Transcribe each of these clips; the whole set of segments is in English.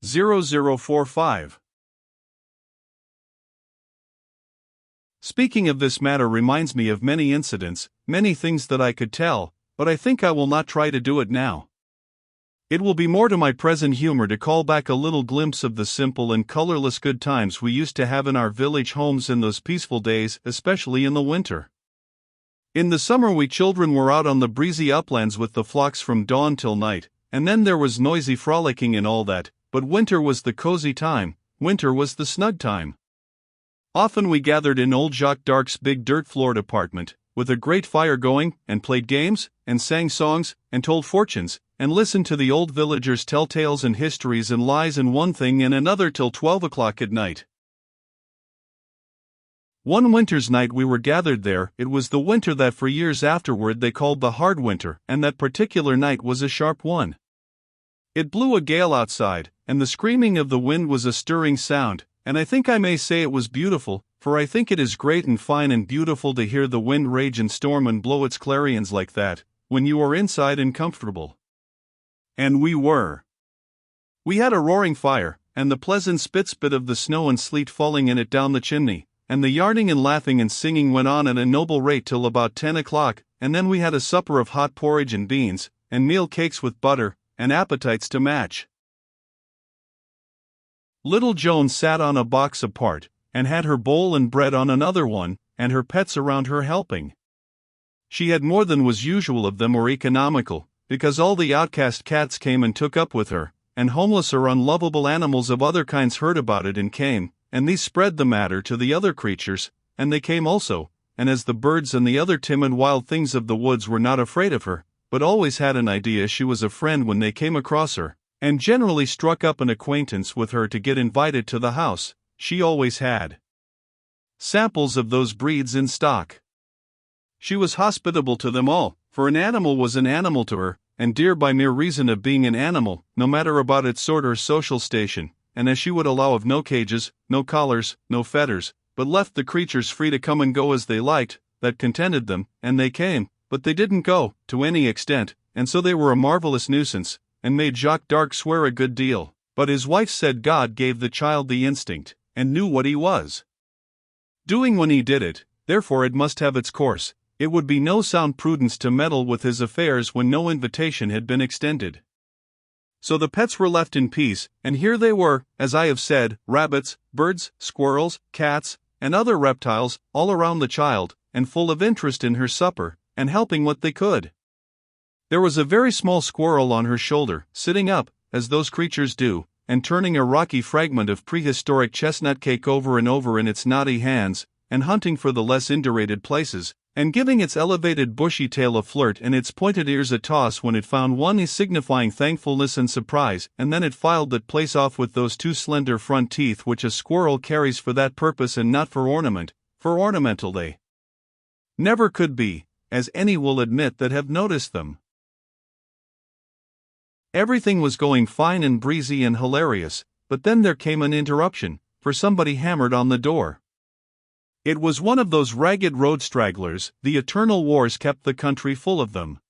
0045. Speaking of this matter reminds me of many incidents, many things that I could tell, but I think I will not try to do it now. It will be more to my present humor to call back a little glimpse of the simple and colorless good times we used to have in our village homes in those peaceful days, especially in the winter. In the summer we children were out on the breezy uplands with the flocks from dawn till night, and then there was noisy frolicking and all that, but winter was the cozy time, winter was the snug time. Often we gathered in old Jacques d'Arc's big dirt-floored apartment, with a great fire going, and played games, and sang songs, and told fortunes, and listened to the old villagers tell tales and histories and lies and one thing and another till 12 o'clock at night. One winter's night we were gathered there. It was the winter that for years afterward they called the hard winter, and that particular night was a sharp one. It blew a gale outside, and the screaming of the wind was a stirring sound, and I think I may say it was beautiful, for I think it is great and fine and beautiful to hear the wind rage and storm and blow its clarions like that, when you are inside and comfortable. And we were. We had a roaring fire, and the pleasant spit of the snow and sleet falling in it down the chimney, and the yarning and laughing and singing went on at a noble rate till about 10 o'clock, and then we had a supper of hot porridge and beans, and meal cakes with butter, and appetites to match. Little Joan sat on a box apart, and had her bowl and bread on another one, and her pets around her helping. She had more than was usual of them or economical, because all the outcast cats came and took up with her, and homeless or unlovable animals of other kinds heard about it and came, and these spread the matter to the other creatures, and they came also, and as the birds and the other timid wild things of the woods were not afraid of her, but always had an idea she was a friend when they came across her, and generally struck up an acquaintance with her to get invited to the house, she always had samples of those breeds in stock. She was hospitable to them all, for an animal was an animal to her, and dear by mere reason of being an animal, no matter about its sort or social station, and as she would allow of no cages, no collars, no fetters, but left the creatures free to come and go as they liked, that contented them, and they came, but they didn't go, to any extent, and so they were a marvelous nuisance, and made Jacques d'Arc swear a good deal, but his wife said God gave the child the instinct, and knew what he was doing when he did it, therefore it must have its course. It would be no sound prudence to meddle with his affairs when no invitation had been extended. So the pets were left in peace, and here they were, as I have said, rabbits, birds, squirrels, cats, and other reptiles, all around the child, and full of interest in her supper, and helping what they could. There was a very small squirrel on her shoulder, sitting up, as those creatures do, and turning a rocky fragment of prehistoric chestnut cake over and over in its knotty hands, and hunting for the less indurated places, and giving its elevated bushy tail a flirt and its pointed ears a toss when it found one, signifying thankfulness and surprise, and then it filed that place off with those two slender front teeth which a squirrel carries for that purpose and not for ornament, for ornamental they never could be, as any will admit that have noticed them. Everything was going fine and breezy and hilarious, but then there came an interruption, for somebody hammered on the door. It was one of those ragged road stragglers. The eternal wars kept the country full of them.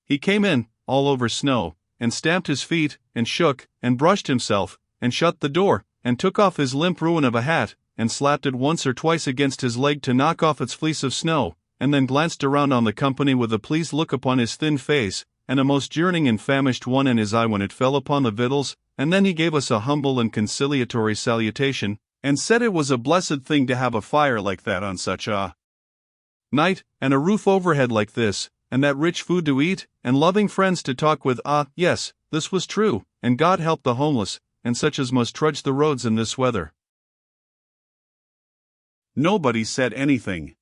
He came in, all over snow, and stamped his feet, and shook, and brushed himself, and shut the door, and took off his limp ruin of a hat, and slapped it once or twice against his leg to knock off its fleece of snow, and then glanced around on the company with a pleased look upon his thin face, and a most yearning and famished one in his eye when it fell upon the victuals, and then he gave us a humble and conciliatory salutation, and said it was a blessed thing to have a fire like that on such a night, and a roof overhead like this, and that rich food to eat, and loving friends to talk with. Yes, this was true, and God help the homeless, and such as must trudge the roads in this weather. Nobody said anything.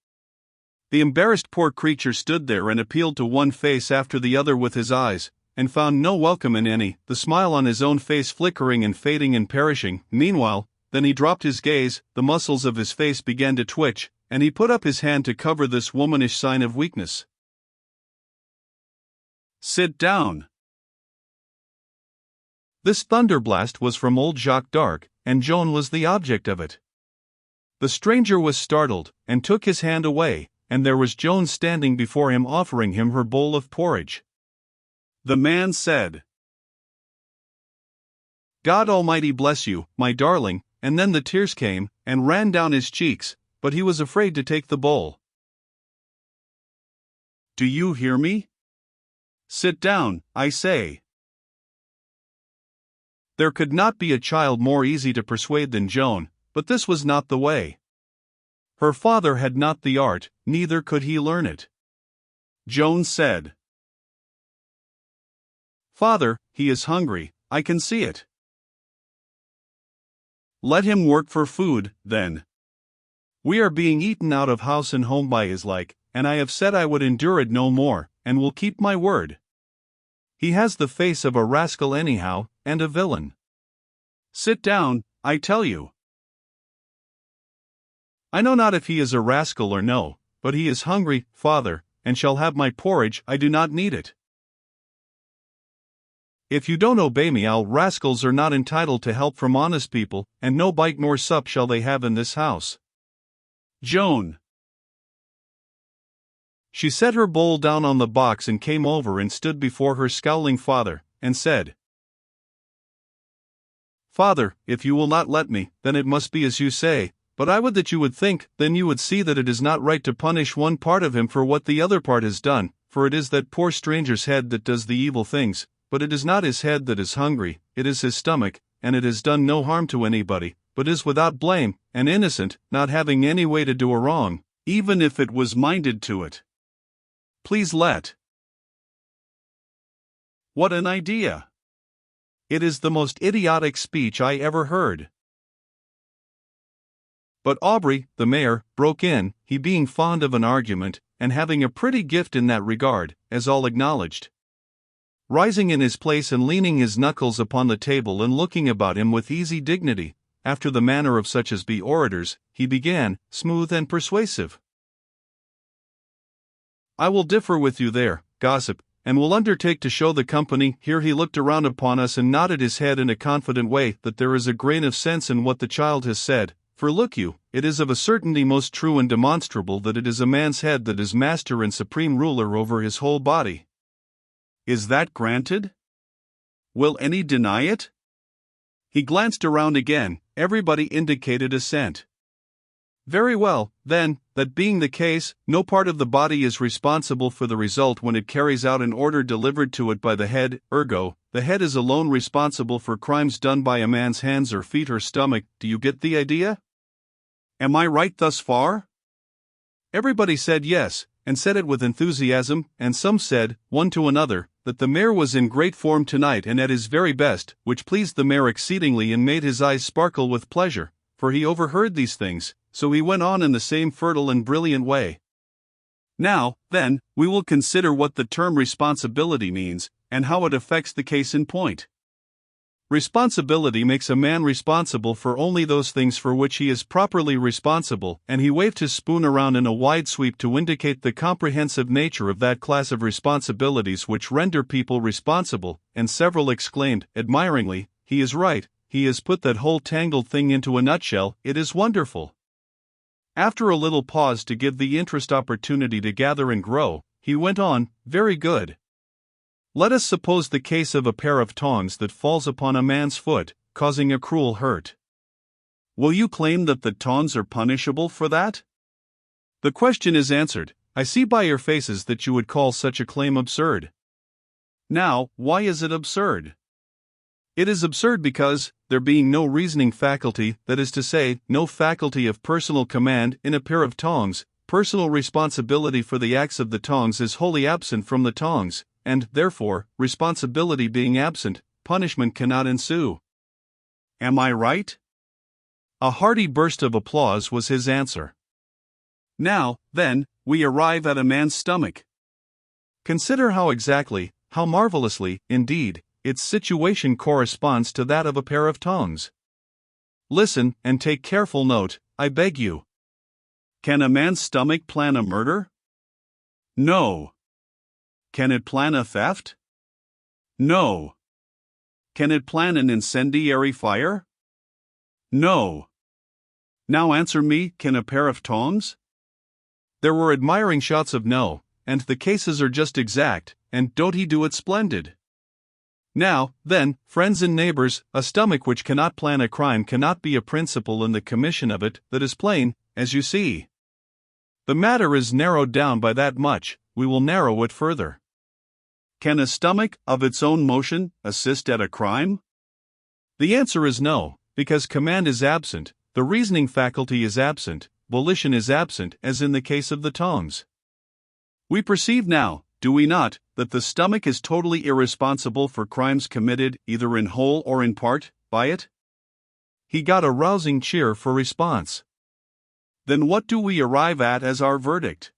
The embarrassed poor creature stood there and appealed to one face after the other with his eyes, and found no welcome in any, the smile on his own face flickering and fading and perishing. Meanwhile, then he dropped his gaze, the muscles of his face began to twitch, and he put up his hand to cover this womanish sign of weakness. "Sit down." This thunderblast was from old Jacques d'Arc, and Joan was the object of it. The stranger was startled, and took his hand away, and there was Joan standing before him offering him her bowl of porridge. The man said, God Almighty bless you, my darling, and then the tears came, and ran down his cheeks, but he was afraid to take the bowl. Do you hear me? Sit down, I say. There could not be a child more easy to persuade than Joan, but this was not the way. Her father had not the art, neither could he learn it. Joan said, "Father, he is hungry, I can see it." "Let him work for food, then. We are being eaten out of house and home by his like, and I have said I would endure it no more, and will keep my word. He has the face of a rascal anyhow, and a villain. Sit down, I tell you. I know not if he is a rascal or no, but he is hungry, father, and shall have my porridge. I do not need it. If you don't obey me, rascals are not entitled to help from honest people, and no bite nor sup shall they have in this house." Joan. She set her bowl down on the box and came over and stood before her scowling father, and said, "Father, if you will not let me, then it must be as you say, but I would that you would think, then you would see that it is not right to punish one part of him for what the other part has done, for it is that poor stranger's head that does the evil things, but it is not his head that is hungry, it is his stomach, and it has done no harm to anybody, but is without blame, and innocent, not having any way to do a wrong, even if it was minded to it. Please let." What an idea! It is the most idiotic speech I ever heard. But Aubrey, the mayor, broke in, he being fond of an argument, and having a pretty gift in that regard, as all acknowledged. Rising in his place and leaning his knuckles upon the table and looking about him with easy dignity, after the manner of such as be orators, he began, smooth and persuasive. "I will differ with you there, gossip, and will undertake to show the company," here he looked around upon us and nodded his head in a confident way, "that there is a grain of sense in what the child has said, for look you, it is of a certainty most true and demonstrable that it is a man's head that is master and supreme ruler over his whole body. Is that granted? Will any deny it?" He glanced around again, everybody indicated assent. "Very well, then, that being the case, no part of the body is responsible for the result when it carries out an order delivered to it by the head, ergo, the head is alone responsible for crimes done by a man's hands or feet or stomach. Do you get the idea? Am I right thus far?" Everybody said yes, and said it with enthusiasm, and some said, one to another, that the mayor was in great form tonight and at his very best, which pleased the mayor exceedingly and made his eyes sparkle with pleasure, for he overheard these things, so he went on in the same fertile and brilliant way. "Now, then, we will consider what the term responsibility means, and how it affects the case in point. Responsibility makes a man responsible for only those things for which he is properly responsible," and he waved his spoon around in a wide sweep to indicate the comprehensive nature of that class of responsibilities which render people responsible, and several exclaimed, admiringly, "He is right, he has put that whole tangled thing into a nutshell, it is wonderful." After a little pause to give the interest opportunity to gather and grow, he went on, "Very good. Let us suppose the case of a pair of tongs that falls upon a man's foot, causing a cruel hurt. Will you claim that the tongs are punishable for that? The question is answered. I see by your faces that you would call such a claim absurd. Now, why is it absurd? It is absurd because, there being no reasoning faculty, that is to say, no faculty of personal command, in a pair of tongs, personal responsibility for the acts of the tongs is wholly absent from the tongs, and, therefore, responsibility being absent, punishment cannot ensue. Am I right?" A hearty burst of applause was his answer. "Now, then, we arrive at a man's stomach. Consider how exactly, how marvelously, indeed, its situation corresponds to that of a pair of tongs. Listen, and take careful note, I beg you. Can a man's stomach plan a murder? No. Can it plan a theft? No. Can it plan an incendiary fire? No. Now answer me, can a pair of tongs?" There were admiring shouts of no, and the cases are just exact, and don't he do it splendid? Now, then, friends and neighbors, a stomach which cannot plan a crime cannot be a principal in the commission of it. That is plain, as you see. The matter is narrowed down by that much, we will narrow it further. Can a stomach, of its own motion, assist at a crime? The answer is no, because command is absent, the reasoning faculty is absent, volition is absent, as in the case of the tongues. We perceive now, do we not, that the stomach is totally irresponsible for crimes committed, either in whole or in part, by it? He got a rousing cheer for response. Then what do we arrive at as our verdict?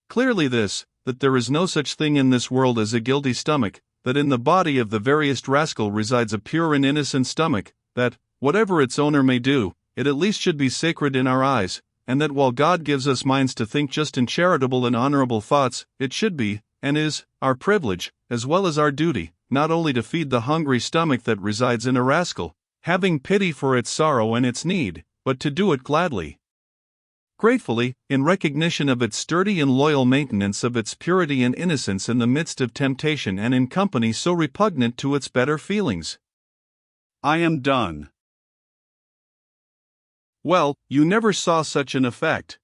Clearly this, that there is no such thing in this world as a guilty stomach, that in the body of the veriest rascal resides a pure and innocent stomach, that, whatever its owner may do, it at least should be sacred in our eyes, and that while God gives us minds to think just and charitable and honorable thoughts, it should be, and is, our privilege, as well as our duty, not only to feed the hungry stomach that resides in a rascal, having pity for its sorrow and its need, but to do it gladly, gratefully, in recognition of its sturdy and loyal maintenance of its purity and innocence in the midst of temptation and in company so repugnant to its better feelings. I am done. Well, you never saw such an effect.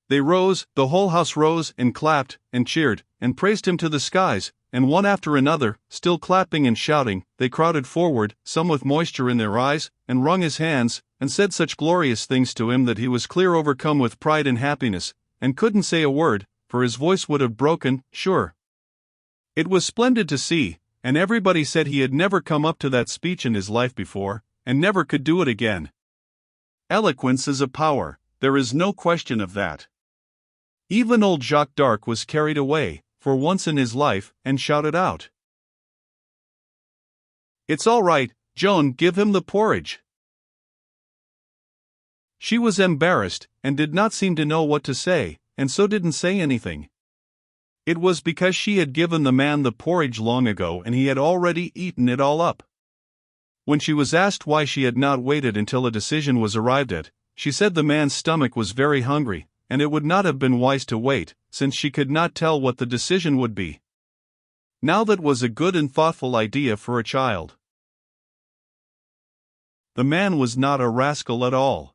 They rose, the whole house rose, and clapped, and cheered, and praised him to the skies, and one after another, still clapping and shouting, they crowded forward, some with moisture in their eyes, and wrung his hands, and said such glorious things to him that he was clear overcome with pride and happiness, and couldn't say a word, for his voice would have broken, sure. It was splendid to see, and everybody said he had never come up to that speech in his life before, and never could do it again. Eloquence is a power, there is no question of that. Even old Jacques d'Arc was carried away, for once in his life, and shouted out, "It's all right, Joan, give him the porridge." She was embarrassed, and did not seem to know what to say, and so didn't say anything. It was because she had given the man the porridge long ago and he had already eaten it all up. When she was asked why she had not waited until a decision was arrived at, she said the man's stomach was very hungry, and it would not have been wise to wait, since she could not tell what the decision would be. Now that was a good and thoughtful idea for a child. The man was not a rascal at all.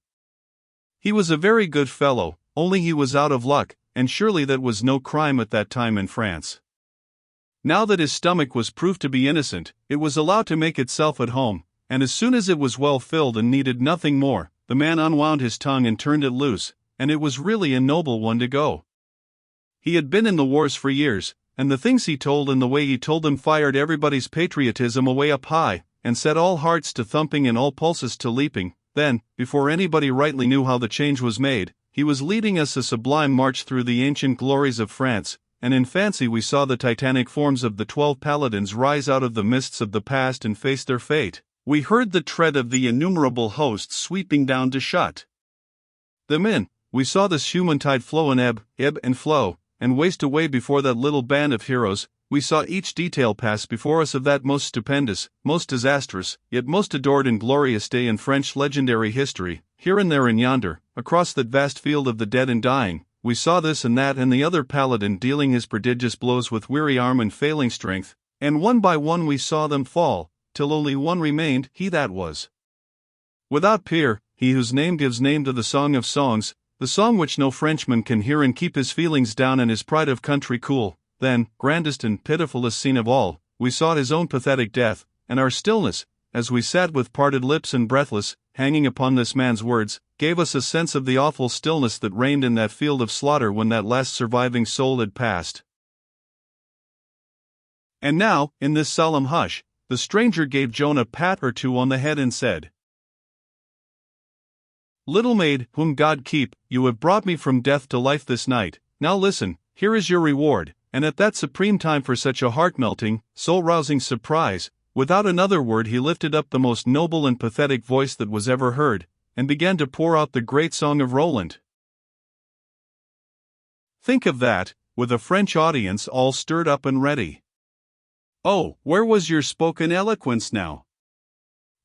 He was a very good fellow, only he was out of luck, and surely that was no crime at that time in France. Now that his stomach was proved to be innocent, it was allowed to make itself at home, and as soon as it was well filled and needed nothing more, the man unwound his tongue and turned it loose, and it was really a noble one to go. He had been in the wars for years, and the things he told and the way he told them fired everybody's patriotism away up high, and set all hearts to thumping and all pulses to leaping. Then, before anybody rightly knew how the change was made, he was leading us a sublime march through the ancient glories of France, and in fancy we saw the titanic forms of the 12 paladins rise out of the mists of the past and face their fate. We heard the tread of the innumerable hosts sweeping down to shut them in. We saw this human tide flow and ebb and flow, and waste away before that little band of heroes. We saw each detail pass before us of that most stupendous, most disastrous, yet most adored and glorious day in French legendary history. Here and there and yonder, across that vast field of the dead and dying, we saw this and that and the other paladin dealing his prodigious blows with weary arm and failing strength, and one by one we saw them fall, till only one remained, he that was without peer, he whose name gives name to the Song of Songs, the song which no Frenchman can hear and keep his feelings down and his pride of country cool. Then, grandest and pitifulest scene of all, we saw his own pathetic death, and our stillness, as we sat with parted lips and breathless, hanging upon this man's words, gave us a sense of the awful stillness that reigned in that field of slaughter when that last surviving soul had passed. And now, in this solemn hush, the stranger gave Joan a pat or two on the head and said, "Little maid, whom God keep, you have brought me from death to life this night. Now listen, here is your reward." And at that supreme time for such a heart-melting, soul-rousing surprise, without another word he lifted up the most noble and pathetic voice that was ever heard, and began to pour out the great song of Roland. Think of that, with a French audience all stirred up and ready. Oh, where was your spoken eloquence now?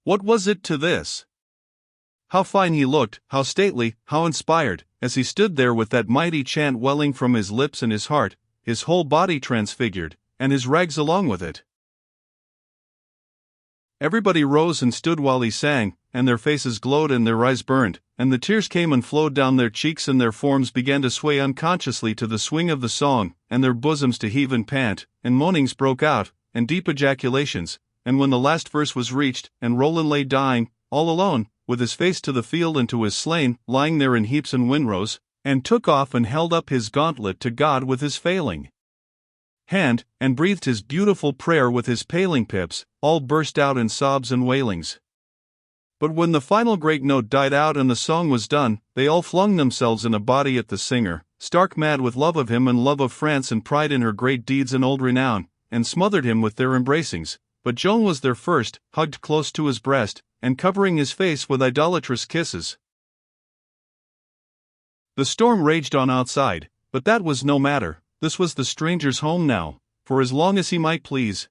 What was it to this? How fine he looked, how stately, how inspired, as he stood there with that mighty chant welling from his lips and his heart, his whole body transfigured, and his rags along with it. Everybody rose and stood while he sang, and their faces glowed and their eyes burned, and the tears came and flowed down their cheeks, and their forms began to sway unconsciously to the swing of the song, and their bosoms to heave and pant, and moanings broke out, and deep ejaculations, and when the last verse was reached, and Roland lay dying, all alone, with his face to the field and to his slain, lying there in heaps and windrows, and took off and held up his gauntlet to God with his failing hand, and breathed his beautiful prayer with his paling pips, all burst out in sobs and wailings. But when the final great note died out and the song was done, they all flung themselves in a body at the singer, stark mad with love of him and love of France and pride in her great deeds and old renown, and smothered him with their embracings. But Joan was there first, hugged close to his breast, and covering his face with idolatrous kisses. The storm raged on outside, but that was no matter. This was the stranger's home now, for as long as he might please,